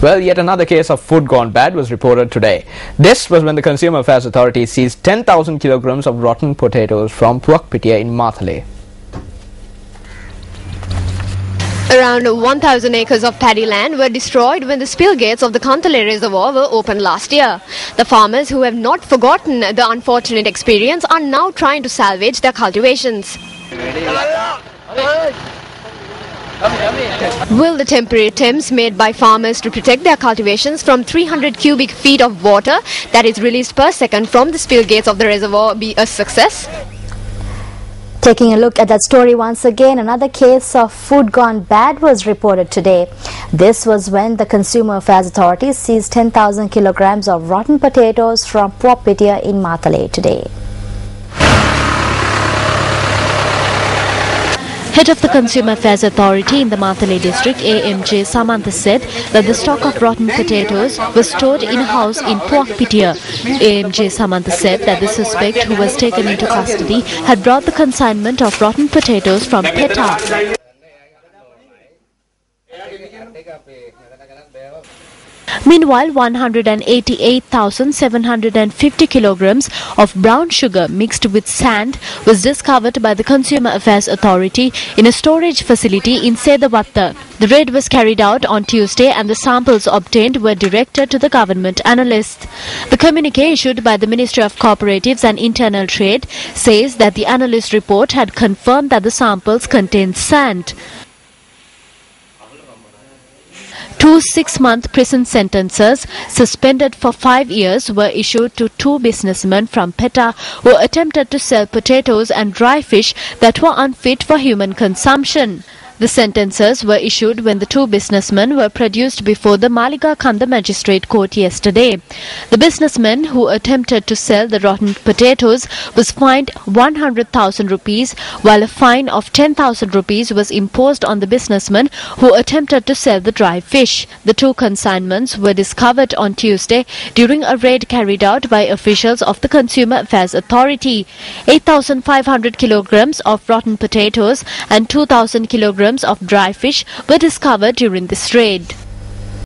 Well, yet another case of food gone bad was reported today. This was when the Consumer Affairs Authority seized 10,000 kilograms of rotten potatoes from Puakpitia in Matale. Around 1,000 acres of paddy land were destroyed when the spill gates of the Kantale Reservoir were opened last year. The farmers, who have not forgotten the unfortunate experience, are now trying to salvage their cultivations. Will the temporary attempts made by farmers to protect their cultivations from 300 cubic feet of water that is released per second from the spill gates of the reservoir be a success? Taking a look at that story once again, another case of food gone bad was reported today. This was when the Consumer Affairs Authority seized 10,000 kilograms of rotten potatoes from Puakpitia in Matale today. Head of the Consumer Affairs Authority in the Matale district, AMJ Samantha, said that the stock of rotten potatoes was stored in a house in Puakpitia. AMJ Samantha said that the suspect, who was taken into custody, had brought the consignment of rotten potatoes from Peta. Meanwhile, 188,750 kilograms of brown sugar mixed with sand was discovered by the Consumer Affairs Authority in a storage facility in Sedavatta. The raid was carried out on Tuesday and the samples obtained were directed to the government analysts. The communique issued by the Ministry of Cooperatives and Internal Trade says that the analyst report had confirmed that the samples contained sand. 2 6-month prison sentences suspended for 5 years were issued to 2 businessmen from Peta who attempted to sell potatoes and dry fish that were unfit for human consumption. The sentences were issued when the 2 businessmen were produced before the Maliga Kanda Magistrate Court yesterday. The businessman who attempted to sell the rotten potatoes was fined 100,000 rupees, while a fine of 10,000 rupees was imposed on the businessman who attempted to sell the dry fish. The 2 consignments were discovered on Tuesday during a raid carried out by officials of the Consumer Affairs Authority. 8,500 kilograms of rotten potatoes and 2,000 kilograms of dry fish were discovered during this raid.